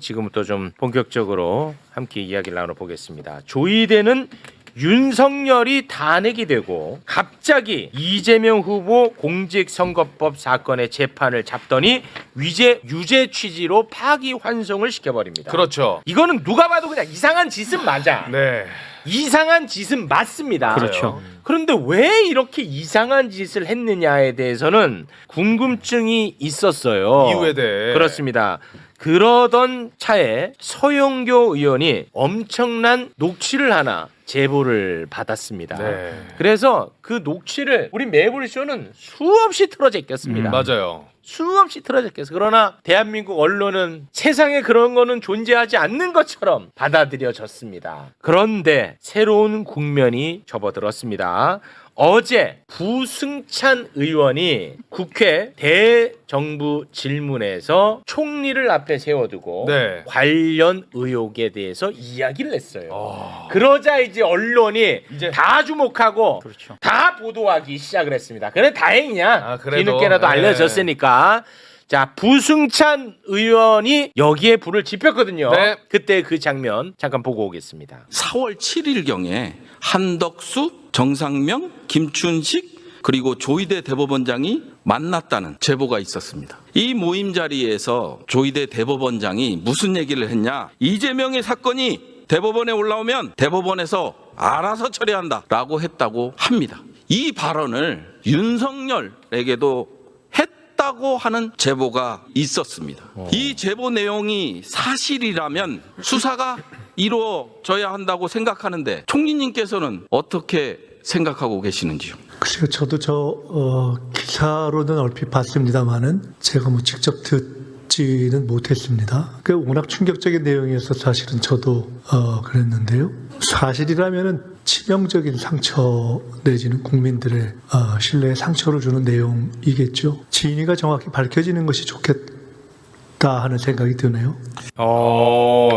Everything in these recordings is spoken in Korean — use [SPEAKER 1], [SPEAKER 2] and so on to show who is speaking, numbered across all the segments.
[SPEAKER 1] 지금부터 좀 본격적으로 함께 이야기를 나눠보겠습니다. 조이대는 윤석열이 탄핵이 되고 갑자기 이재명 후보 공직선거법 사건의 재판을 잡더니 유죄 취지로 파기환송을 시켜버립니다.
[SPEAKER 2] 그렇죠.
[SPEAKER 1] 이거는 누가 봐도 그냥 이상한 짓은 맞아.
[SPEAKER 2] 네.
[SPEAKER 1] 이상한 짓은 맞습니다.
[SPEAKER 3] 그렇죠.
[SPEAKER 1] 그런데 왜 이렇게 이상한 짓을 했느냐에 대해서는 궁금증이 있었어요.
[SPEAKER 2] 이유에 대해.
[SPEAKER 1] 그렇습니다. 그러던 차에 서영교 의원이 엄청난 녹취를 하나 제보를 받았습니다.
[SPEAKER 2] 네.
[SPEAKER 1] 그래서 그 녹취를 우리 매불쇼는 수없이 틀어제꼈습니다.
[SPEAKER 2] 맞아요.
[SPEAKER 1] 수없이 틀어졌겠어. 그러나 대한민국 언론은 세상에 그런 거는 존재하지 않는 것처럼 받아들여졌습니다. 그런데 새로운 국면이 접어들었습니다. 어제 부승찬 의원이 국회 대정부 질문에서 총리를 앞에 세워두고
[SPEAKER 2] 네.
[SPEAKER 1] 관련 의혹에 대해서 이야기를 했어요. 그러자 이제 언론이
[SPEAKER 2] 이제
[SPEAKER 1] 다 주목하고
[SPEAKER 3] 그렇죠.
[SPEAKER 1] 다 보도하기 시작을 했습니다. 그래 다행이냐?
[SPEAKER 2] 아, 그래도.
[SPEAKER 1] 뒤늦게라도
[SPEAKER 2] 네.
[SPEAKER 1] 알려졌으니까. 자, 부승찬 의원이 여기에 불을 지폈거든요.
[SPEAKER 2] 네.
[SPEAKER 1] 그때 그 장면 잠깐 보고 오겠습니다.
[SPEAKER 4] 4월 7일경에 한덕수, 정상명, 김춘식 그리고 조이대 대법원장이 만났다는 제보가 있었습니다. 이 모임 자리에서 조이대 대법원장이 무슨 얘기를 했냐? 이재명의 사건이 대법원에 올라오면 대법원에서 알아서 처리한다라고 했다고 합니다. 이 발언을 윤석열에게도 했다고 하는 제보가 있었습니다. 이 제보 내용이 사실이라면 수사가 이루어져야 한다고 생각하는데 총리님께서는 어떻게 생각하고 계시는지요?
[SPEAKER 5] 글쎄요, 저도 기사로는 얼핏 봤습니다만은 제가 뭐 직접 듣지는 못했습니다. 그 워낙 충격적인 내용이어서 사실은 저도 그랬는데요. 사실이라면은 치명적인 상처 내지는 국민들의 신뢰에 상처를 주는 내용이겠죠. 진위가 정확히 밝혀지는 것이 좋겠다 하는 생각이 드네요.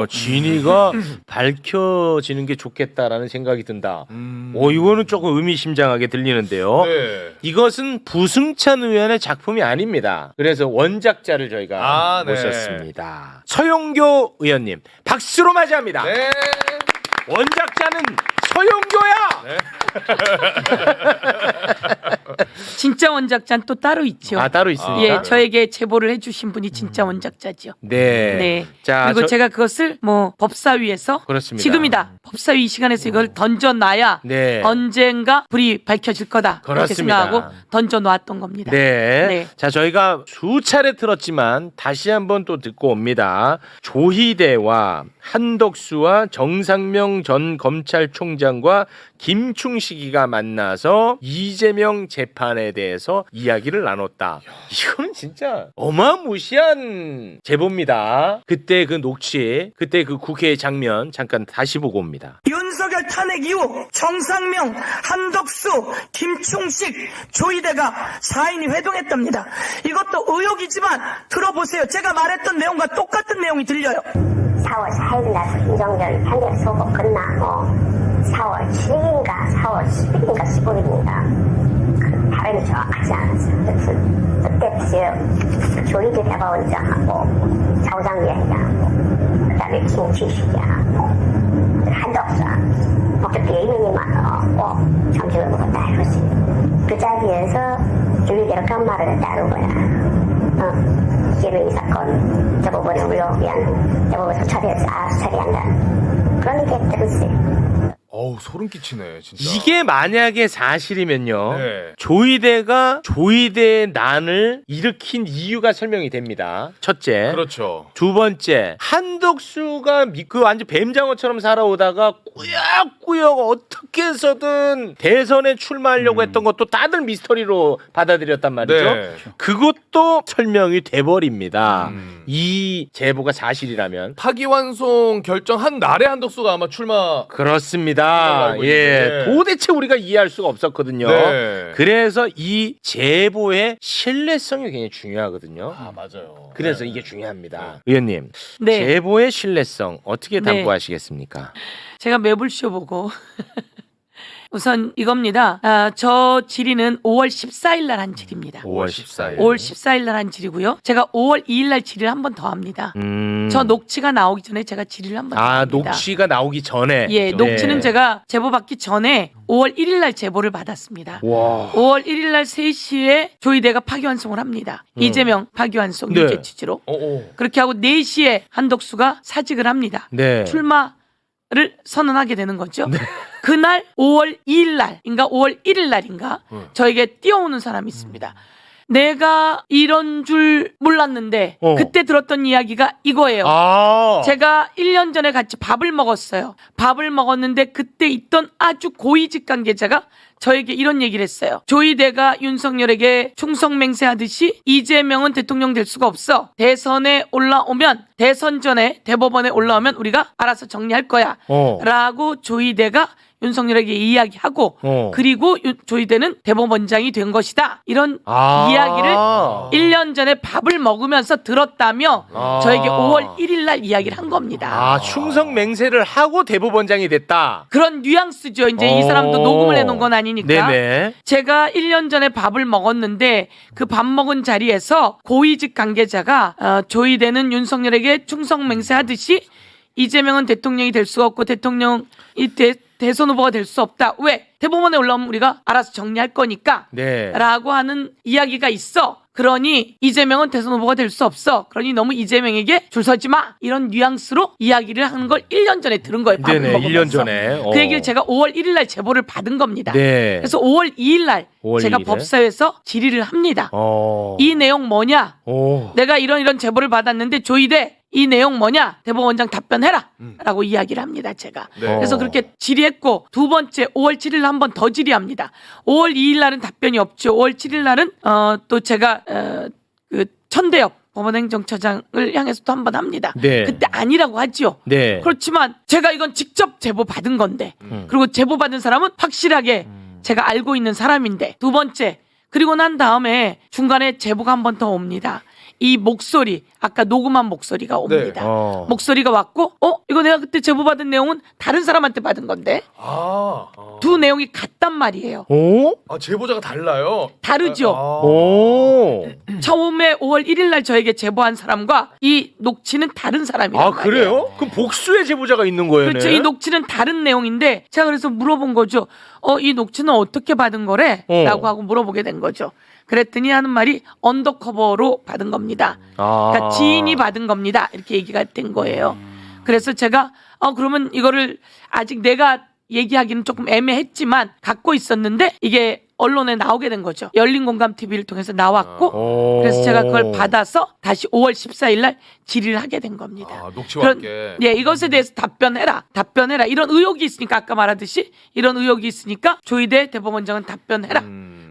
[SPEAKER 1] 진위가 밝혀지는 게 좋겠다라는 생각이 든다. 이거는 조금 의미심장하게 들리는데요.
[SPEAKER 2] 네.
[SPEAKER 1] 이것은 부승찬 의원의 작품이 아닙니다. 그래서 원작자를 저희가
[SPEAKER 2] 네.
[SPEAKER 1] 모셨습니다. 서영교 의원님, 박수로 맞이합니다.
[SPEAKER 2] 네.
[SPEAKER 1] 원작자는 서영교야.
[SPEAKER 2] 네.
[SPEAKER 6] 진짜 원작자는 또 따로 있죠.
[SPEAKER 1] 따로 있습니까?
[SPEAKER 6] 예, 저에게 제보를 해주신 분이 진짜 원작자죠.
[SPEAKER 1] 네.
[SPEAKER 6] 네.
[SPEAKER 1] 자,
[SPEAKER 6] 그리고 제가 그것을 뭐 법사위에서
[SPEAKER 1] 그렇습니다.
[SPEAKER 6] 지금이다. 법사위 이 시간에서 이걸 던져놔야
[SPEAKER 1] 네.
[SPEAKER 6] 언젠가 불이 밝혀질 거다. 그렇게
[SPEAKER 1] 그렇습니다.
[SPEAKER 6] 생각하고 던져놓았던 겁니다.
[SPEAKER 1] 네.
[SPEAKER 6] 네.
[SPEAKER 1] 자, 저희가 수차례 들었지만 다시 한번 또 듣고 옵니다. 조희대와 한덕수와 정상명 전 검찰총장과 김충식이가 만나서 이재명 재판에 대해서 이야기를 나눴다. 이거는 진짜 어마무시한 제보입니다. 그때 그 녹취, 그때 그 국회의 장면 잠깐 다시 보고 옵니다.
[SPEAKER 7] 윤석열 탄핵 이후 정상명, 한덕수, 김충식, 조이대가 4인이 회동했답니다. 이것도 의혹이지만 들어보세요. 제가 말했던 내용과 똑같은 내용이 들려요.
[SPEAKER 8] 4월 4일 날 윤석열 탄핵 소고 끝나고 4월 7일인가 4월 10일인가 15일인가 그 발음이 정확하지 않았어요. 그때 지금 조이대 대법원장하고 정상위원장하고 그다음에 김치식이하고 한덕수하고 그때 개인이만 점심을 먹었다 이거지. 그 자리에서 조이대가 그런 말을 했다는 거야. 이재명 사건 대법원에 올라오면 대법원에서 알아서 처리한다. 그런 얘기 했더랬어요.
[SPEAKER 2] 어우, 소름 끼치네, 진짜.
[SPEAKER 1] 이게 만약에 사실이면요.
[SPEAKER 2] 네.
[SPEAKER 1] 조이대가 조이대의 난을 일으킨 이유가 설명이 됩니다. 첫째.
[SPEAKER 2] 그렇죠.
[SPEAKER 1] 두 번째, 한덕수가 그 완전 뱀장어처럼 살아오다가 꾸역꾸역 어떻게 해서든 대선에 출마하려고 했던 것도 다들 미스터리로 받아들였단 말이죠.
[SPEAKER 2] 네.
[SPEAKER 1] 그것도 설명이 돼버립니다. 이 제보가 사실이라면.
[SPEAKER 2] 파기환송 결정한 날에 한덕수가 아마 출마.
[SPEAKER 1] 그렇습니다.
[SPEAKER 2] 알고
[SPEAKER 1] 예,
[SPEAKER 2] 있는데.
[SPEAKER 1] 도대체 우리가 이해할 수가 없었거든요.
[SPEAKER 2] 네.
[SPEAKER 1] 그래서 이 제보의 신뢰성이 굉장히 중요하거든요.
[SPEAKER 2] 맞아요.
[SPEAKER 1] 그래서 이게 중요합니다. 의원님,
[SPEAKER 6] 네.
[SPEAKER 1] 제보의 신뢰성 어떻게
[SPEAKER 6] 네.
[SPEAKER 1] 담보하시겠습니까?
[SPEAKER 6] 제가 매불쇼 보고 우선 이겁니다. 저 질의는 5월 14일 날 한 질의입니다.
[SPEAKER 1] 5월 14일.
[SPEAKER 6] 5월 14일 날 한 질의고요. 제가 5월 2일 날 질의를 한 번 더 합니다. 저 녹취가 나오기 전에 제가 질의를 한 번 더 합니다.
[SPEAKER 1] 녹취가 나오기 전에.
[SPEAKER 6] 예, 녹취는 제가 제보 받기 전에 5월 1일 날 제보를 받았습니다.
[SPEAKER 1] 와.
[SPEAKER 6] 5월 1일 날 3시에 조이대가 파기환송을 합니다. 이재명 파기환송
[SPEAKER 1] 네.
[SPEAKER 6] 유죄 취지로. 그렇게 하고 4시에 한덕수가 사직을 합니다.
[SPEAKER 1] 네.
[SPEAKER 6] 출마를 선언하게 되는 거죠. 그날 5월 2일 날인가 5월 1일 날인가 저에게 뛰어오는 사람이 있습니다. 내가 이런 줄 몰랐는데 그때 들었던 이야기가 이거예요. 제가 1년 전에 같이 밥을 먹었어요. 밥을 먹었는데 그때 있던 아주 고위직 관계자가 저에게 이런 얘기를 했어요. 조이대가 윤석열에게 충성맹세하듯이 이재명은 대통령 될 수가 없어. 대선에 올라오면 대선 전에 대법원에 올라오면 우리가 알아서 정리할 거야. 라고 조이대가 윤석열에게 이야기하고 그리고 조이대는 대법원장이 된 것이다. 이런 이야기를 1년 전에 밥을 먹으면서 들었다며 저에게 5월 1일 날 이야기를 한 겁니다.
[SPEAKER 1] 충성 맹세를 하고 대법원장이 됐다.
[SPEAKER 6] 그런 뉘앙스죠. 이제 이 사람도 녹음을 해놓은 건 아니니까.
[SPEAKER 1] 네네.
[SPEAKER 6] 제가 1년 전에 밥을 먹었는데 그 밥 먹은 자리에서 고위직 관계자가 조이대는 윤석열에게 충성 맹세하듯이 이재명은 대통령이 될 수가 없고 대통령이 대선 후보가 될 수 없다. 왜? 대법원에 올라오면 우리가 알아서 정리할 거니까.
[SPEAKER 1] 네.
[SPEAKER 6] 라고 하는 이야기가 있어. 그러니 이재명은 대선 후보가 될 수 없어. 그러니 너무 이재명에게 줄 서지 마. 이런 뉘앙스로 이야기를 하는 걸 1년 전에 들은 거예요. 밥을
[SPEAKER 1] 네네.
[SPEAKER 6] 먹으면서.
[SPEAKER 1] 1년 전에.
[SPEAKER 6] 그 얘기를 제가 5월 1일 날 제보를 받은 겁니다.
[SPEAKER 1] 네.
[SPEAKER 6] 그래서 5월 2일 날
[SPEAKER 1] 5월
[SPEAKER 6] 제가
[SPEAKER 1] 2일에?
[SPEAKER 6] 법사위에서 질의를 합니다.
[SPEAKER 1] 어.
[SPEAKER 6] 이 내용 뭐냐?
[SPEAKER 1] 오.
[SPEAKER 6] 내가 이런 제보를 받았는데 조이대 이 내용 뭐냐? 대법원장 답변해라. 라고 이야기를 합니다. 제가.
[SPEAKER 2] 네.
[SPEAKER 6] 그래서 그렇게 질의했고 두 번째 5월 7일 날 한 번 더 질의합니다. 5월 2일 날은 답변이 없죠. 5월 7일 날은 또 제가 그 천대엽 법원행정처장을 향해서 또 한 번 합니다.
[SPEAKER 1] 네.
[SPEAKER 6] 그때 아니라고 하죠.
[SPEAKER 1] 네.
[SPEAKER 6] 그렇지만 제가 이건 직접 제보 받은 건데 그리고 제보 받은 사람은 확실하게 제가 알고 있는 사람인데 두 번째 그리고 난 다음에 중간에 제보가 한 번 더 옵니다. 이 목소리 아까 녹음한 목소리가 옵니다.
[SPEAKER 1] 어.
[SPEAKER 6] 목소리가 왔고 이거 내가 그때 제보받은 내용은 다른 사람한테 받은 건데 두 내용이 같단 말이에요.
[SPEAKER 1] 오?
[SPEAKER 2] 제보자가 달라요.
[SPEAKER 6] 다르죠.
[SPEAKER 1] 오.
[SPEAKER 6] 처음에 5월 1일 날 저에게 제보한 사람과 이 녹취는 다른 사람이란 말이에요.
[SPEAKER 1] 그래요? 그럼 복수의 제보자가 있는 거예요?
[SPEAKER 6] 그렇죠. 이 녹취는 다른 내용인데 제가 그래서 물어본 거죠. 이 녹취는 어떻게 받은 거래? 라고 하고 물어보게 된 거죠. 그랬더니 하는 말이 언더커버로 받은 겁니다. 그러니까 지인이 받은 겁니다. 이렇게 얘기가 된 거예요. 그래서 제가 그러면 이거를 아직 내가 얘기하기는 조금 애매했지만 갖고 있었는데 이게 언론에 나오게 된 거죠. 열린공감TV를 통해서 나왔고 그래서 제가 그걸 받아서 다시 5월 14일 날 질의를 하게 된 겁니다.
[SPEAKER 2] 녹취와 함께.
[SPEAKER 6] 예, 이것에 대해서 답변해라. 이런 의혹이 있으니까 아까 말하듯이 이런 의혹이 있으니까 조이대 대법원장은 답변해라.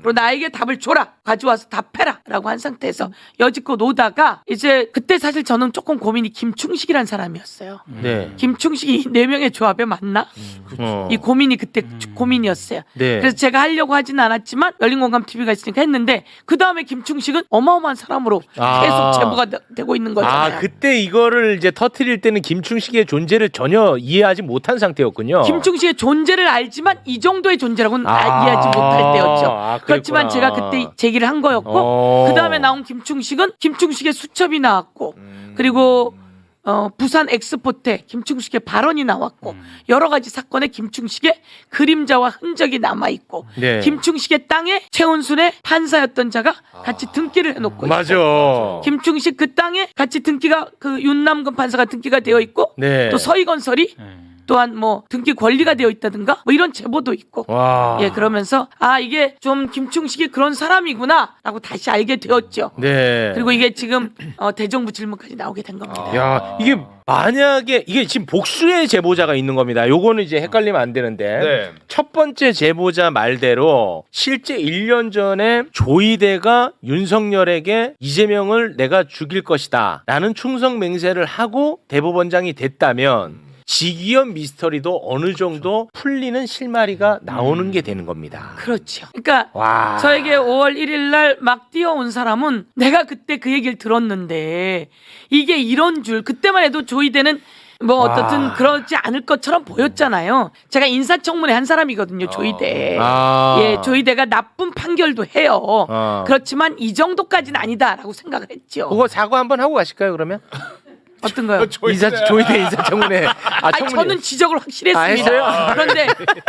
[SPEAKER 6] 그리고 나에게 답을 줘라. 가져와서 답해라. 라고 한 상태에서 여지껏 오다가 이제 그때 사실 저는 조금 고민이 김충식이라는 사람이었어요.
[SPEAKER 1] 네.
[SPEAKER 6] 김충식이 4명의 조합에 맞나? 이 고민이 그때 고민이었어요.
[SPEAKER 1] 네.
[SPEAKER 6] 그래서 제가 하려고 하진 않았지만 열린공감TV가 있으니까 했는데 그 다음에 김충식은 어마어마한 사람으로 계속 제보가 되고 있는 거잖아요.
[SPEAKER 1] 그때 이거를 이제 터트릴 때는 김충식의 존재를 전혀 이해하지 못한 상태였군요.
[SPEAKER 6] 김충식의 존재를 알지만 이 정도의 존재라고는 이해하지 못할 때였죠. 그렇지만 제가 그때 제기를 한 거였고 그 다음에 나온 김충식은 김충식의 수첩이 나왔고 그리고 부산 엑스포때 김충식의 발언이 나왔고 여러 가지 사건에 김충식의 그림자와 흔적이 남아있고
[SPEAKER 1] 네.
[SPEAKER 6] 김충식의 땅에 최은순의 판사였던 자가 같이 등기를 해놓고
[SPEAKER 1] 맞아.
[SPEAKER 6] 있고 김충식 그 땅에 같이 등기가 그 윤남근 판사가 등기가 되어 있고
[SPEAKER 1] 네.
[SPEAKER 6] 또 서희건설이 또한 뭐 등기 권리가 되어 있다든가 뭐 이런 제보도 있고
[SPEAKER 1] 와.
[SPEAKER 6] 예 그러면서 이게 좀 김충식이 그런 사람이구나라고 다시 알게 되었죠.
[SPEAKER 1] 네.
[SPEAKER 6] 그리고 이게 지금 대정부 질문까지 나오게 된 겁니다.
[SPEAKER 1] 야, 이게 만약에 이게 지금 복수의 제보자가 있는 겁니다. 요거는 이제 헷갈리면 안 되는데
[SPEAKER 2] 네.
[SPEAKER 1] 첫 번째 제보자 말대로 실제 1년 전에 조이대가 윤석열에게 이재명을 내가 죽일 것이다 라는 충성 맹세를 하고 대법원장이 됐다면 지기현 미스터리도 어느 정도 풀리는 실마리가 나오는 게 되는 겁니다.
[SPEAKER 6] 그렇죠. 그러니까
[SPEAKER 1] 와.
[SPEAKER 6] 저에게 5월 1일 날 막 뛰어온 사람은 내가 그때 그 얘기를 들었는데 이게 이런 줄 그때만 해도 조이대는 뭐 어떻든 그러지 않을 것처럼 보였잖아요. 제가 인사청문회 한 사람이거든요. 조이대. 예, 조이대가 나쁜 판결도 해요. 그렇지만 이 정도까지는 아니다라고 생각을 했죠.
[SPEAKER 1] 그거 사과 한번 하고 가실까요 그러면?
[SPEAKER 6] 어떤 거요?
[SPEAKER 1] 조이대 인사청문회.
[SPEAKER 6] 아니, 저는 지적을 확실히 했습니다.
[SPEAKER 1] 했어요?
[SPEAKER 6] 그런데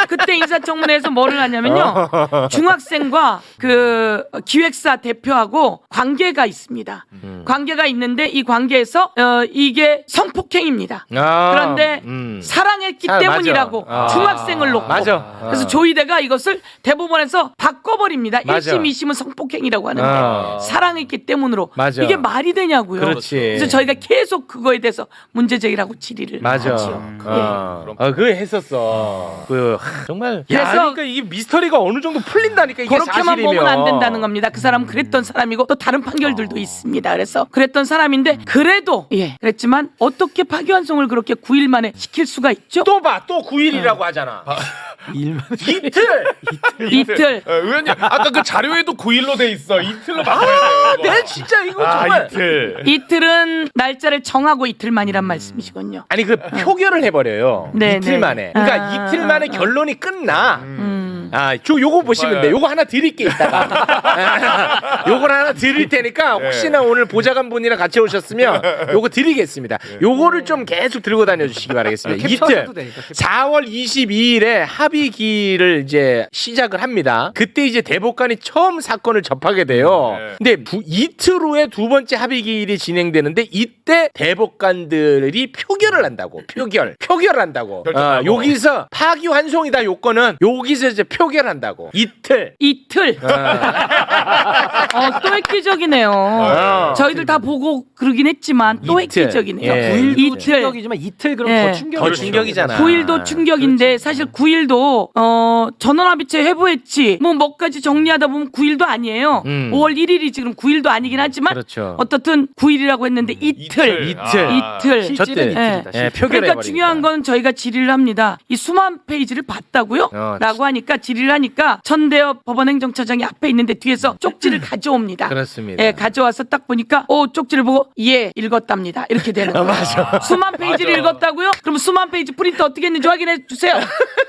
[SPEAKER 6] 그때 인사청문회에서 뭐를 하냐면요. 중학생과 그 기획사 대표하고 관계가 있습니다. 관계가 있는데 이 관계에서 이게 성폭행입니다. 그런데 사랑했기 때문이라고
[SPEAKER 1] 맞아.
[SPEAKER 6] 중학생을 놓고.
[SPEAKER 1] 맞아.
[SPEAKER 6] 그래서 조이대가 이것을 대법원에서 바꿔버립니다.
[SPEAKER 1] 맞아.
[SPEAKER 6] 1심, 2심은 성폭행이라고 하는데 사랑했기 때문으로.
[SPEAKER 1] 맞아.
[SPEAKER 6] 이게 말이 되냐고요.
[SPEAKER 1] 그렇지.
[SPEAKER 6] 그래서 저희가 계속 그거에 대해서 문제 제기라고 질의를
[SPEAKER 1] 맞아.
[SPEAKER 6] 하죠.
[SPEAKER 1] 그거 했었어. 정말.
[SPEAKER 6] 그래서
[SPEAKER 1] 그러니까 이게 미스터리가 어느 정도 풀린다니까 이게
[SPEAKER 6] 그렇게만
[SPEAKER 1] 사실이면.
[SPEAKER 6] 보면 안 된다는 겁니다. 그 사람은 그랬던 사람이고 또 다른 판결들도 있습니다. 그래서 그랬던 사람인데 그래도 그랬지만 어떻게 파기환송을 그렇게 9일 만에 시킬 수가 있죠?
[SPEAKER 1] 또 봐, 또 9일이라고 하잖아. 이틀.
[SPEAKER 2] 의원님 아까 그 자료에도 9일로 돼 있어. 이틀로 바꿔야 돼요. 이거.
[SPEAKER 1] 내 진짜 이거 정말.
[SPEAKER 6] 이틀은 날짜를 정하고 이틀만이란 말씀이시군요.
[SPEAKER 1] 아니 그 표결을 해버려요.
[SPEAKER 6] 네,
[SPEAKER 1] 이틀
[SPEAKER 6] 네.
[SPEAKER 1] 만에. 그러니까 이틀 만에 결론이 끝나. 요거 보시면 돼. 요거 하나 드릴게 이따가. 요걸 하나 드릴 테니까 혹시나 오늘 보좌관 분이랑 같이 오셨으면 요거 드리겠습니다. 요거를 좀 계속 들고 다녀주시기 바라겠습니다. 이틀. 4월 22일에 합의기를 이제 시작을 합니다. 그때 이제 대법관이 처음 사건을 접하게 돼요. 근데 이틀 후에 두 번째 합의기일이 진행되는데 이때 대법관들이 표결을 한다고. 표결을 한다고. 여기서 파기환송이다 요건은 여기서 이제 표결한다고. 이틀.
[SPEAKER 6] 또 획기적이네요. 저희들 다 보고 그러긴 했지만 또
[SPEAKER 1] 이틀.
[SPEAKER 6] 획기적이네요.
[SPEAKER 1] 예.
[SPEAKER 3] 9일도 충격이지만 이틀 그럼
[SPEAKER 6] 예.
[SPEAKER 3] 더 충격이죠.
[SPEAKER 1] 더 충격이잖아.
[SPEAKER 6] 9일도 충격인데 사실 9일도 전원합의체 회부했지 몇 가지 정리하다 보면 9일도 아니에요. 5월 1일이 지금 9일도 아니긴 하지만
[SPEAKER 1] 그렇죠.
[SPEAKER 6] 어떻든 9일이라고 했는데 이틀.
[SPEAKER 1] 저때.
[SPEAKER 3] 실질은 이틀이다.
[SPEAKER 1] 예, 표결해버리니까.
[SPEAKER 6] 그러니까 중요한 건 저희가 질의를 합니다. 이 수만 페이지를 봤다고요? 라고 하니까 질의를 하니까 천대엽 법원행정처장이 앞에 있는데 뒤에서 쪽지를 가져옵니다.
[SPEAKER 1] 그렇습니다.
[SPEAKER 6] 예, 가져와서 딱 보니까 쪽지를 보고 읽었답니다. 이렇게 되는 거예요. 수만 페이지를 읽었다고요? 그럼 수만 페이지 프린트 어떻게 했는지 확인해 주세요.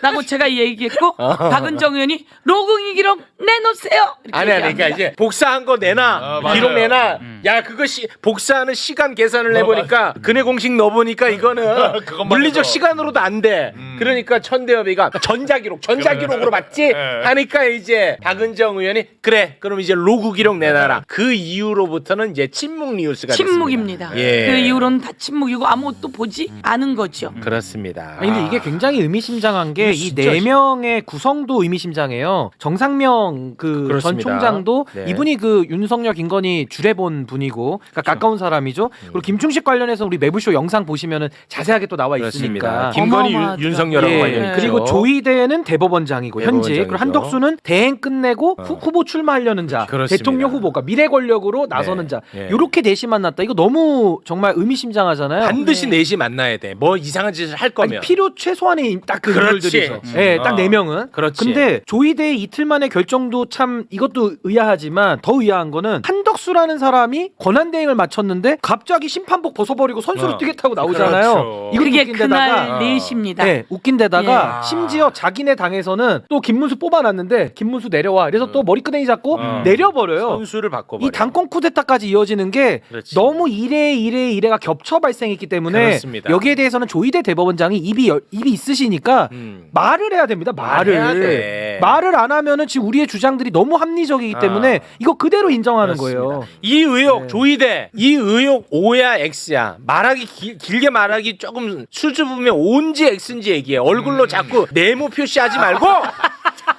[SPEAKER 6] 라고 제가 얘기했고 박은정 의원이 로그인 기록 내놓으세요. 이렇게
[SPEAKER 1] 아니
[SPEAKER 6] 얘기합니다.
[SPEAKER 1] 그러니까 이제 복사한 거 내놔. 기록
[SPEAKER 2] 맞아요.
[SPEAKER 1] 내놔. 야 그거 복사하는 시간 계산을 해보니까 근해 공식 넣어보니까 이거는
[SPEAKER 2] 그것만
[SPEAKER 1] 물리적
[SPEAKER 2] 해서.
[SPEAKER 1] 시간으로도 안 돼. 그러니까 천대엽이가 전자기록으로 맞지? 하니까 이제 박은정 의원이 그래 그럼 이제 로그 기록 내놔라. 그 이후로부터는 이제 침묵 뉴스가
[SPEAKER 6] 침묵입니다.
[SPEAKER 1] 됐습니다. 예.
[SPEAKER 6] 그 이후로는 다 침묵이고 아무것도 보지 않은 거죠.
[SPEAKER 1] 그렇습니다.
[SPEAKER 3] 아니, 근데 이게 굉장히 의미심장한 게 이 네 명의 구성도 의미심장해요. 정상명 그 전
[SPEAKER 1] 그렇습니다.
[SPEAKER 3] 총장도
[SPEAKER 1] 네.
[SPEAKER 3] 이분이 그 윤석열 김건희 주례본 분이고 그러니까 가까운 사람이죠. 그리고 김충식 관련해서 우리 매부쇼 영상 보시면은 자세하게 또 나와 있으니까.
[SPEAKER 1] 김건희
[SPEAKER 6] 어마어마하더라고요.
[SPEAKER 1] 윤석열하고
[SPEAKER 3] 예,
[SPEAKER 1] 관련 있죠.
[SPEAKER 3] 그리고 조이대는 대법원장이고 현직
[SPEAKER 1] 대법원장이죠.
[SPEAKER 3] 그리고 한덕수는 대행 끝내고 후보 출마하려는 자
[SPEAKER 1] 그렇습니다.
[SPEAKER 3] 대통령 후보가 미래 권력으로 나서는 자
[SPEAKER 1] 예.
[SPEAKER 3] 이렇게 넷이 만났다. 이거 너무 정말 의미심장하잖아요.
[SPEAKER 1] 반드시 넷이 만나야 돼. 뭐 이상한 짓을 할 거면.
[SPEAKER 3] 아니, 필요 최소한의 딱그
[SPEAKER 1] 그렇지.
[SPEAKER 3] 인물들이죠. 예, 딱 네 명은.
[SPEAKER 1] 그렇지.
[SPEAKER 3] 근데 조이대 이틀 만에 결정도 참 이것도 의아하지만 더 의아한 거는 한덕수라는 사람이 권한 대행을 마쳤는데 갑자기 심판복 벗어버리고 선수로 뛰겠다고 나오잖아요.
[SPEAKER 2] 그렇죠.
[SPEAKER 3] 이것도
[SPEAKER 6] 그게
[SPEAKER 3] 웃긴 데다가
[SPEAKER 6] 그날 4시입니다.
[SPEAKER 3] 네, 웃긴 데다가
[SPEAKER 6] 예.
[SPEAKER 3] 심지어 자기네 당에서는 또 김문수 뽑아놨는데 김문수 내려와. 그래서 또 머리끄댕이 잡고 내려버려요.
[SPEAKER 1] 선수를 바꿔버려.
[SPEAKER 3] 이 당권 쿠데타까지 이어지는 게
[SPEAKER 1] 그렇지.
[SPEAKER 3] 너무 이래가 겹쳐 발생했기 때문에
[SPEAKER 1] 그렇습니다.
[SPEAKER 3] 여기에 대해서는 조이대 대법원장이 입이 있으시니까 말을 해야 됩니다.
[SPEAKER 1] 말해야 돼.
[SPEAKER 3] 말을 안 하면은 지금 우리의 주장들이 너무 합리적이기 때문에 이거 그대로 인정하는 거예요.
[SPEAKER 1] 이 의혹
[SPEAKER 3] 네.
[SPEAKER 1] 조이대 이 의혹 O야 X야 말하기 길게 말하기 조금 수줍으면 O인지 X인지 얘기해. 얼굴로 자꾸 네모 표시하지 말고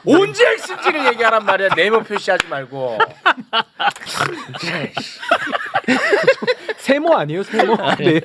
[SPEAKER 1] 온지 X인지를 얘기하란 말이야. 네모 표시하지 말고.
[SPEAKER 3] 세모 아니에요, 세모? 네.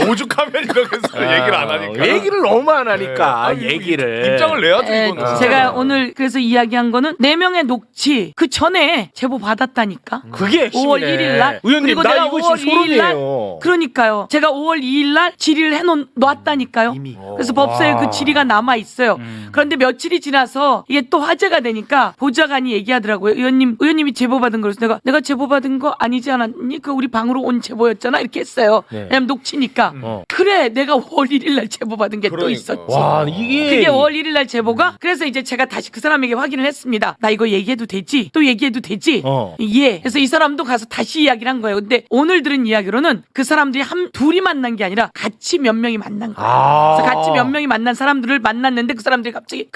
[SPEAKER 2] 오죽하면 이렇게 해서 얘기를 안 하니까.
[SPEAKER 1] 얘기를 너무 안 하니까
[SPEAKER 2] 네.
[SPEAKER 1] 얘기를.
[SPEAKER 2] 입장을 내야죠 이거는.
[SPEAKER 6] 제가 오늘 그래서 이야기한 거는 4명의 녹취 그 전에 제보 받았다니까.
[SPEAKER 1] 그게 핵심이네.
[SPEAKER 6] 5월 1일 날.
[SPEAKER 1] 의원님
[SPEAKER 6] 그리고
[SPEAKER 1] 나
[SPEAKER 6] 내가
[SPEAKER 1] 이거
[SPEAKER 6] 5월
[SPEAKER 1] 지금
[SPEAKER 6] 2일 날
[SPEAKER 1] 소름이에요.
[SPEAKER 6] 그러니까요. 제가 5월 2일 날 질의를 해놓았다니까요.
[SPEAKER 3] 이미.
[SPEAKER 6] 그래서 법사에 그 질의가 남아 있어요. 그런데 며칠이 지나서 나와서 이게 또 화제가 되니까 보좌관이 얘기하더라고요. 의원님이 제보 받은 거라서 내가 제보 받은 거 아니지 않았니? 그 우리 방으로 온 제보였잖아 이렇게 했어요.
[SPEAKER 1] 네.
[SPEAKER 6] 왜냐면 녹취니까. 그래 내가 5월 1일 날 제보 받은 게 또
[SPEAKER 2] 그러니까.
[SPEAKER 6] 있었지.
[SPEAKER 1] 와 이게
[SPEAKER 6] 그게 5월 1일 날 제보가 그래서 이제 제가 다시 그 사람에게 확인을 했습니다. 나 이거 얘기해도 되지? 또 얘기해도 되지? 예. 그래서 이 사람도 가서 다시 이야기를 한 거예요. 근데 오늘 들은 이야기로는 그 사람들이 둘이 만난 게 아니라 같이 몇 명이 만난 거예요. 그래서 같이 몇 명이 만난 사람들을 만났는데 그 사람들이 갑자기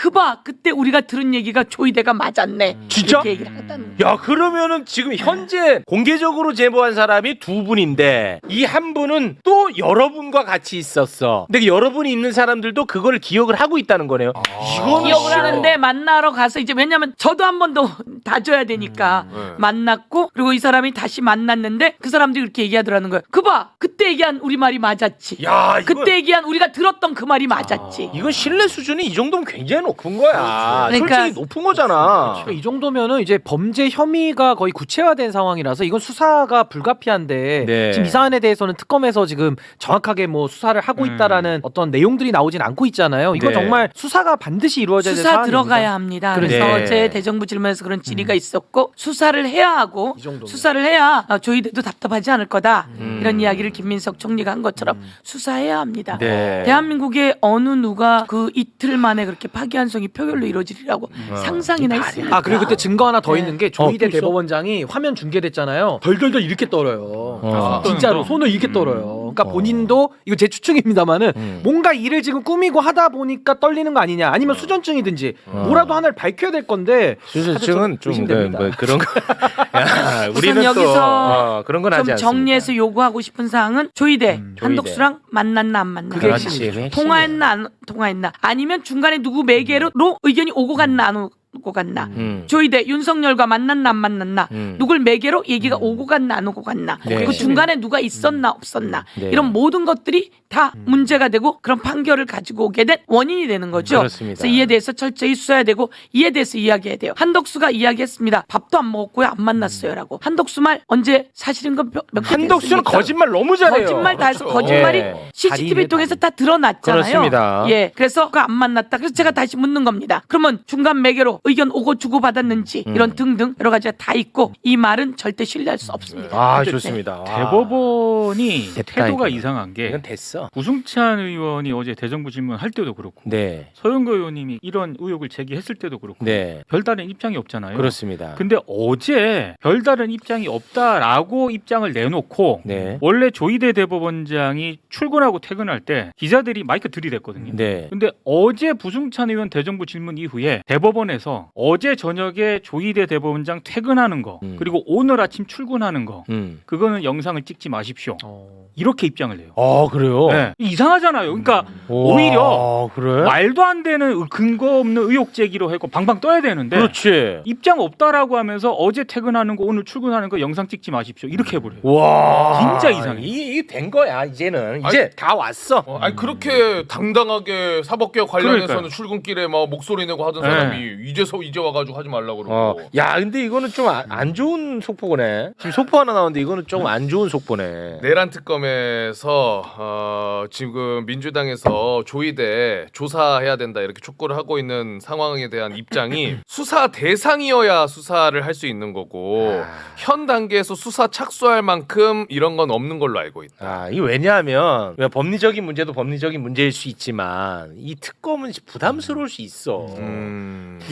[SPEAKER 6] 그때 우리가 들은 얘기가 조이대가 맞았네.
[SPEAKER 1] 진짜?
[SPEAKER 6] 이렇게 얘기를 했다는 거예요.
[SPEAKER 1] 야 그러면은 지금 현재 공개적으로 제보한 사람이 2분인데 이 한 분은 또 여러분과 같이 있었어. 근데 여러분이 있는 사람들도 그걸 기억을 하고 있다는 거네요. 이거는
[SPEAKER 6] 기억을 하는데 만나러 가서 이제 왜냐면 저도 한 번 더 다져야 되니까 만났고 그리고 이 사람이 다시 만났는데 그 사람들이 그렇게 얘기하더라는 거예요. 그때 얘기한 우리 말이 맞았지.
[SPEAKER 1] 야, 이건-
[SPEAKER 6] 그때 얘기한 우리가 들었던 그 말이 맞았지.
[SPEAKER 1] 이건 신뢰 수준이 이 정도면 굉장히 높은 거야.
[SPEAKER 6] 그러니까-
[SPEAKER 1] 솔직히 높은 거잖아.
[SPEAKER 3] 그러니까 이 정도면은 이제 범죄 혐의가 거의 구체화된 상황이라서 이건 수사가 불가피한데
[SPEAKER 1] 네.
[SPEAKER 3] 지금 이 사안에 대해서는 특검에서 지금 정확하게 뭐 수사를 하고 있다라는 어떤 내용들이 나오진 않고 있잖아요. 이건
[SPEAKER 1] 네.
[SPEAKER 3] 정말 수사가 반드시 이루어져야 되는
[SPEAKER 6] 수사
[SPEAKER 3] 사안입니다.
[SPEAKER 6] 들어가야 합니다.
[SPEAKER 1] 그래.
[SPEAKER 6] 그래서
[SPEAKER 1] 네.
[SPEAKER 6] 어제 대정부 질문에서 그런 질의가 있었고 수사를 해야 하고
[SPEAKER 3] 이 정도면.
[SPEAKER 6] 수사를 해야 조이대도 답답하지 않을 거다. 이런 이야기를 김민석 총리가 한 것처럼 수사해야 합니다.
[SPEAKER 1] 네.
[SPEAKER 6] 대한민국의 어느 누가 그 이틀 만에 그렇게 파기환송이 표결로 이루어지리라고 상상이나 했습니까?
[SPEAKER 3] 아 그리고 그때 증거 하나 더 있는 게 조이대
[SPEAKER 1] 또 있어?
[SPEAKER 3] 대법원장이 화면 중계됐잖아요. 덜덜덜 이렇게 떨어요. 진짜로 손을 이렇게 떨어요. 그러니까 본인도 이거 제 추측입니다만은 뭔가 일을 지금 꾸미고 하다 보니까 떨리는 거 아니냐, 아니면 수전증이든지 뭐라도 하나를 밝혀야 될 건데
[SPEAKER 1] 수술증은 좀
[SPEAKER 3] 의심됩니다.
[SPEAKER 1] 뭐 그런 거. 야, 우리는
[SPEAKER 6] 우선 여기서
[SPEAKER 1] 또 그런 건 하지
[SPEAKER 6] 좀
[SPEAKER 1] 않습니다.
[SPEAKER 6] 정리해서 요구하고 싶은 사항은 조이대 한독수랑 만났나 안 만났나
[SPEAKER 3] 그게
[SPEAKER 1] 그렇지,
[SPEAKER 3] 핵심이죠.
[SPEAKER 1] 그게 핵심이야.
[SPEAKER 6] 통화했나 안 통화했나 아니면 중간에 누구 매개로 의견이 오고 갔나 안 오고 갔나 조이대 윤석열과 만났나 안 만났나 누굴 매개로 얘기가 오고 갔나 안 오고 갔나
[SPEAKER 1] 네.
[SPEAKER 6] 그 중간에 누가 있었나 없었나
[SPEAKER 1] 네.
[SPEAKER 6] 이런 모든 것들이 다 문제가 되고 그런 판결을 가지고 오게 된 원인이 되는 거죠.
[SPEAKER 1] 그렇습니다.
[SPEAKER 6] 그래서 이에 대해서 철저히 수사해야 되고 이에 대해서 이야기해야 돼요. 한덕수가 이야기했습니다. 밥도 안 먹었고요. 안 만났어요라고. 한덕수 말 언제 사실인 건 몇 개
[SPEAKER 1] 한덕수는 거짓말 너무 잘해요.
[SPEAKER 6] 거짓말 다 해서
[SPEAKER 2] 그렇죠.
[SPEAKER 6] 거짓말이
[SPEAKER 1] 예.
[SPEAKER 6] CCTV 통해서 다 드러났잖아요.
[SPEAKER 1] 그렇습니다.
[SPEAKER 6] 예, 그래서 그 안 만났다. 그래서 제가 다시 묻는 겁니다. 그러면 중간 매개로 의견 오고 주고 받았는지 이런 등등 여러 가지가 다 있고 이 말은 절대 신뢰할 수 없습니다.
[SPEAKER 1] 아
[SPEAKER 6] 네.
[SPEAKER 1] 좋습니다. 와.
[SPEAKER 9] 대법원이
[SPEAKER 1] 됐다,
[SPEAKER 9] 태도가
[SPEAKER 1] 이거.
[SPEAKER 9] 이상한 게
[SPEAKER 1] 이건 됐어.
[SPEAKER 9] 구승찬 의원이 어제 대정부 질문할 때도 그렇고
[SPEAKER 1] 네,
[SPEAKER 9] 서영거 의원님이 이런 의혹을 제기했을 때도 그렇고
[SPEAKER 1] 네,
[SPEAKER 9] 별다른 입장이 없잖아요.
[SPEAKER 1] 그렇습니다.
[SPEAKER 9] 근데 어제 별다른 입장이 없다라고 입장을 내놓고
[SPEAKER 1] 네,
[SPEAKER 9] 원래 조이대 대법원장이 출근하고 퇴근할 때 기자들이 마이크 들이댔거든요.
[SPEAKER 1] 네.
[SPEAKER 9] 근데 어제 부승찬 의원 대정부 질문 이후에 대법원에서 어제 저녁에 조이대 대법원장 퇴근하는 거 그리고 오늘 아침 출근하는 거 그거는 영상을 찍지 마십시오. 이렇게 입장을 내요.
[SPEAKER 1] 아 그래요?
[SPEAKER 9] 네. 이상하잖아요. 그러니까
[SPEAKER 1] 오,
[SPEAKER 9] 오히려
[SPEAKER 1] 그래?
[SPEAKER 9] 말도 안 되는 근거 없는 의혹 제기로 해고 방방 떠야 되는데
[SPEAKER 1] 그렇지.
[SPEAKER 9] 입장 없다라고 하면서 어제 퇴근하는 거 오늘 출근하는 거 영상 찍지 마십시오. 이렇게 해버려요.
[SPEAKER 1] 와,
[SPEAKER 9] 진짜 이상해.
[SPEAKER 1] 이게 된 거야 이제는. 이제 다 왔어.
[SPEAKER 2] 아니 그렇게 당당하게 사법개혁 관련해서는
[SPEAKER 9] 그러니까요.
[SPEAKER 2] 출근길에 막 목소리 내고 하던 사람이 이제 와가지고 하지 말라고 그러고.
[SPEAKER 1] 야, 근데 이거는 좀 안 좋은 속보네. 지금 속보 하나 나오는데 이거는 좀 안 좋은 속보네.
[SPEAKER 2] 내란 특검에서 지금 민주당에서 조이대 조사해야 된다 이렇게 촉구를 하고 있는 상황에 대한 입장이 수사 대상이어야 수사를 할 수 있는 거고 현 단계에서 수사 착수할 만큼 이런 건 없는 걸로 알고 있다.
[SPEAKER 1] 아, 이게 왜냐하면 법리적인 문제도 법리적인 문제일 수 있지만 이 특검은 부담스러울 수 있어.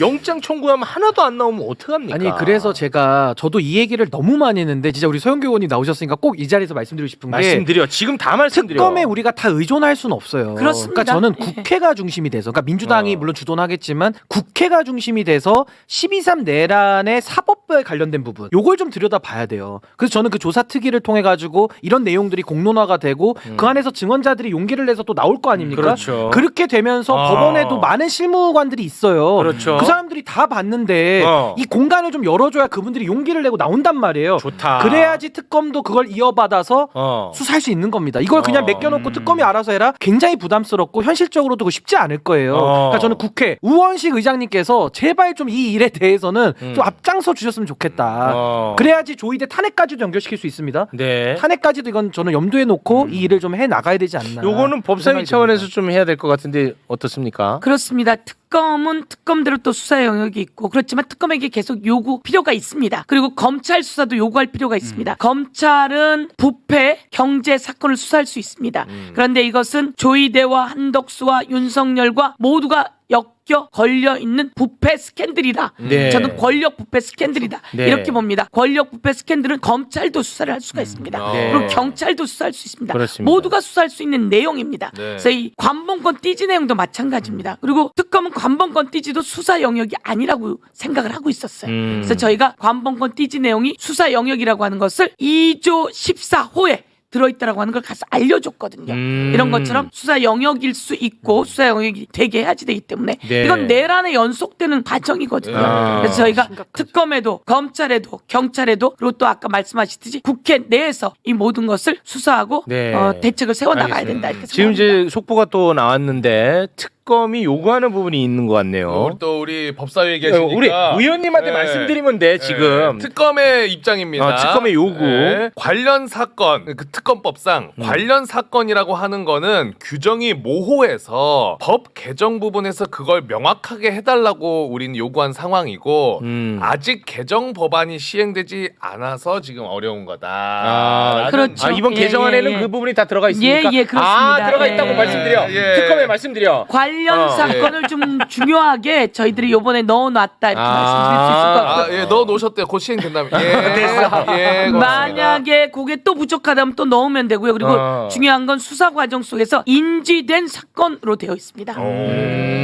[SPEAKER 1] 영장 청구하면 하나도 안 나오면 어떡합니까?
[SPEAKER 3] 아니 그래서 저도 이 얘기를 너무 많이 했는데 진짜 우리 서영교 의원님 나오셨으니까 꼭 이 자리에서 말씀드리고 싶은 게
[SPEAKER 1] 말씀드려. 지금 다 말씀드려.
[SPEAKER 3] 특검에 우리가 다 의존할 수는 없어요.
[SPEAKER 6] 그렇습니다.
[SPEAKER 3] 그러니까 저는
[SPEAKER 6] 예.
[SPEAKER 3] 국회가 중심이 돼서, 그러니까 민주당이 물론 주도는 하겠지만 국회가 중심이 돼서 12.3 내란의 사법부에 관련된 부분, 요걸 좀 들여다봐야 돼요. 그래서 저는 그 조사 특위를 통해 가지고 이런 내용들이 공론화가 되고 그 안에서 증언자들이 용기를 내서 또 나올 거 아닙니까?
[SPEAKER 1] 그렇죠.
[SPEAKER 3] 그렇게 되면서 법원에도 많은 실무관들이 있어요.
[SPEAKER 1] 그렇죠.
[SPEAKER 3] 그 사람들이 다 봤는데 이 공간을 좀 열어줘야 그분들이 용기를 내고 나온단 말이에요.
[SPEAKER 1] 좋다.
[SPEAKER 3] 그래야지 특검도 그걸 이어받아서 수사할 수 있는 겁니다. 이걸 그냥 맡겨놓고 특검이 알아서 해라? 굉장히 부담스럽고 현실적으로도 그거 쉽지 않을 거예요. 그러니까 저는 국회 우원식 의장님께서 제발 좀 이 일에 대해서는 좀 앞장서 주셨으면 좋겠다. 그래야지 조이대 탄핵까지도 연결시킬 수 있습니다.
[SPEAKER 1] 네.
[SPEAKER 3] 탄핵까지도 이건 저는 염두에 놓고 이 일을 좀 해 나가야 되지 않나.
[SPEAKER 1] 요거는 법사위
[SPEAKER 3] 생각이
[SPEAKER 1] 차원에서
[SPEAKER 3] 듭니다.
[SPEAKER 1] 좀 해야 될 것 같은데 어떻습니까?
[SPEAKER 6] 그렇습니다. 특검은 특검대로 또 수사 영역이 있고 그렇지만 특검에게 계속 요구 필요가 있습니다. 그리고 검찰 수사도 요구할 필요가 있습니다. 검찰은 부패, 경제 사건을 수사할 수 있습니다. 그런데 이것은 조이대와 한덕수와 윤석열과 모두가 엮여 걸려 있는 부패 스캔들이다.
[SPEAKER 1] 네.
[SPEAKER 6] 저는 권력 부패 스캔들이다.
[SPEAKER 1] 네.
[SPEAKER 6] 이렇게 봅니다. 권력 부패 스캔들은 검찰도 수사를 할 수가 있습니다.
[SPEAKER 1] 네.
[SPEAKER 6] 그리고 경찰도 수사할 수 있습니다.
[SPEAKER 1] 그렇습니다.
[SPEAKER 6] 모두가 수사할 수 있는 내용입니다.
[SPEAKER 2] 네.
[SPEAKER 6] 그래서 이 관봉권 띠지 내용도 마찬가지입니다. 그리고 특검은 관봉권 띠지도 수사 영역이 아니라고 생각을 하고 있었어요. 그래서 저희가 관봉권 띠지 내용이 수사 영역이라고 하는 것을 2조 14호에 들어있다라고 하는 걸 가서 알려줬거든요. 이런 것처럼 수사 영역일 수 있고 수사 영역이 되게 해야지 되기 때문에
[SPEAKER 1] 네.
[SPEAKER 6] 이건 내란에 연속되는 과정이거든요. 그래서 저희가 특검에도 검찰에도 경찰에도 그리고 또 아까 말씀하셨듯이 국회 내에서 이 모든 것을 수사하고
[SPEAKER 1] 네.
[SPEAKER 6] 대책을 세워나가야
[SPEAKER 1] 알겠습니다.
[SPEAKER 6] 된다. 이렇게
[SPEAKER 1] 지금
[SPEAKER 6] 생각합니다.
[SPEAKER 1] 이제 속보가 또 나왔는데 특검이 요구하는 부분이 있는 것 같네요.
[SPEAKER 2] 우리 법사위에 계시니까
[SPEAKER 1] 우리 의원님한테
[SPEAKER 2] 네.
[SPEAKER 1] 말씀드리면 돼 지금.
[SPEAKER 2] 특검의 입장입니다.
[SPEAKER 1] 특검의 요구.
[SPEAKER 2] 관련 사건, 그 특검법상 관련 사건이라고 하는 거는 규정이 모호해서 법 개정 부분에서 그걸 명확하게 해달라고 우리는 요구한 상황이고 아직 개정 법안이 시행되지 않아서 지금 어려운 거다.
[SPEAKER 6] 그렇죠.
[SPEAKER 1] 이번
[SPEAKER 6] 예,
[SPEAKER 1] 개정안에는
[SPEAKER 6] 예, 예.
[SPEAKER 1] 그 부분이 다 들어가 있습니까?
[SPEAKER 6] 예, 그렇습니다.
[SPEAKER 1] 들어가 있다고
[SPEAKER 6] 예.
[SPEAKER 1] 말씀드려.
[SPEAKER 2] 예.
[SPEAKER 1] 특검에 말씀드려.
[SPEAKER 6] 관련 사건을 좀 중요하게 저희들이 요번에 넣어놨다 이렇게 말씀드릴 수 있을 것 같고요.
[SPEAKER 2] 예, 넣어 놓으셨대요. 곧 시행된다면. 예, 고맙습니다.
[SPEAKER 6] 만약에 그게 또 부족하다면 또 넣으면 되고요. 그리고 중요한 건 수사 과정 속에서 인지된 사건으로 되어 있습니다.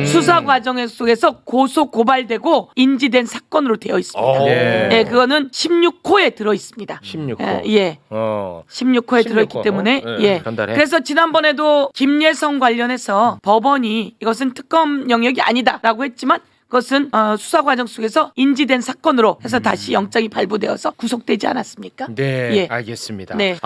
[SPEAKER 6] 수사 과정 속에서 고소 고발되고 인지된 사건으로 되어 있습니다.
[SPEAKER 1] 네.
[SPEAKER 6] 예, 그거는 16호에 들어 있습니다.
[SPEAKER 1] 16호.
[SPEAKER 6] 예. 16호에 들어있기
[SPEAKER 1] 16호.
[SPEAKER 6] 때문에 예.
[SPEAKER 1] 전달해.
[SPEAKER 6] 그래서 지난번에도 김예성 관련해서 법원이 이것은 특검 영역이 아니다라고 했지만 그것은 수사 과정 속에서 인지된 사건으로 해서 다시 영장이 발부되어서 구속되지 않았습니까?
[SPEAKER 1] 네,
[SPEAKER 6] 예.
[SPEAKER 1] 알겠습니다.
[SPEAKER 6] 네.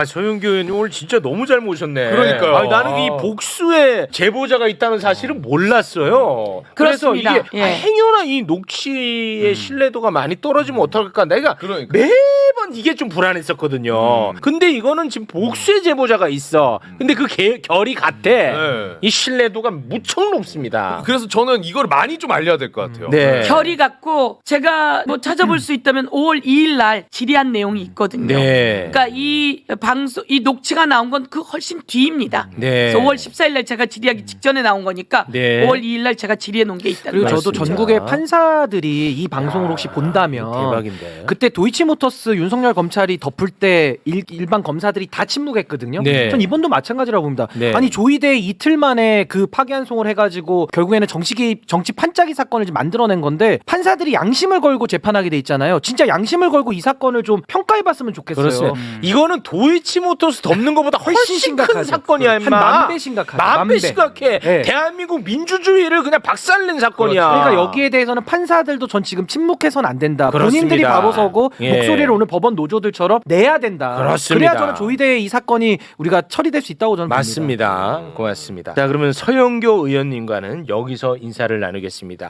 [SPEAKER 1] 서영교 의원님 오늘 진짜 너무 잘 모셨네.
[SPEAKER 2] 그러니까요.
[SPEAKER 1] 나는 이 복수에 제보자가 있다는 사실은 몰랐어요. 그래서
[SPEAKER 6] 그렇습니다.
[SPEAKER 1] 이게
[SPEAKER 6] 예.
[SPEAKER 1] 행여나 이 녹취의 신뢰도가 많이 떨어지면 어떡할까? 내가
[SPEAKER 2] 그러니까.
[SPEAKER 1] 매번 이게 좀 불안했었거든요. 근데 이거는 지금 복수의 제보자가 있어. 근데 그 결이 같대.
[SPEAKER 2] 네.
[SPEAKER 1] 이 신뢰도가 무척 높습니다.
[SPEAKER 2] 그래서 저는 이걸 많이 좀 알려야 될 것 같아요.
[SPEAKER 1] 네.
[SPEAKER 6] 결이 같고 제가 뭐 찾아볼 수 있다면 5월 2일 날 질의한 내용이 있거든요.
[SPEAKER 1] 네.
[SPEAKER 6] 그러니까 이 방송 이 녹취가 나온 건 그 훨씬 뒤입니다.
[SPEAKER 1] 네.
[SPEAKER 6] 그래서 5월 14일 날 제가 질의하기 직전에 나온 거니까
[SPEAKER 1] 네.
[SPEAKER 6] 5월 2일 날 제가 질의해 놓은 게 있다는
[SPEAKER 3] 그리고
[SPEAKER 6] 거예요.
[SPEAKER 3] 저도
[SPEAKER 1] 맞습니다.
[SPEAKER 3] 전국의 판사들이 이 방송을 혹시 본다면
[SPEAKER 1] 대박인데.
[SPEAKER 3] 그때 도이치모터스 윤석열 검찰이 덮을 때 일반 검사들이 다 침묵했거든요.
[SPEAKER 1] 네.
[SPEAKER 3] 전 이번도 마찬가지라고 봅니다.
[SPEAKER 1] 네.
[SPEAKER 3] 아니 조이대 이틀 만에 그 파기환송을 해가지고 결국에는 정치 판짜기 사건을 지금 만들어낸 건데 판사들이 양심을 걸고 재판하게 돼 있잖아요. 진짜 양심을 걸고 이 사건을 좀 평가해봤으면 좋겠어요.
[SPEAKER 1] 그렇습니다. 이거는 도이치모터스 덮는 것보다 훨씬 큰
[SPEAKER 3] 심각하죠.
[SPEAKER 1] 사건이야,
[SPEAKER 3] 한
[SPEAKER 1] 임마.
[SPEAKER 3] 만 배 심각하죠.
[SPEAKER 1] 만 배 심각해.
[SPEAKER 3] 네.
[SPEAKER 1] 대한민국 민주주의를 그냥 박살낸 사건이야.
[SPEAKER 3] 그러니까 여기에 대해서는 판사들도 전 지금 침묵해서는 안 된다.
[SPEAKER 1] 그렇습니다.
[SPEAKER 3] 본인들이 바로 서고
[SPEAKER 1] 예.
[SPEAKER 3] 목소리를 오늘 법원 노조들처럼 내야 된다.
[SPEAKER 1] 그렇습니다.
[SPEAKER 3] 그래야 저는 조이대의 이 사건이 우리가 처리될 수 있다고 저는 봅니다.
[SPEAKER 1] 맞습니다. 고맙습니다. 자, 그러면 서영교 의원님과는 여기서 인사를 나누겠습니다.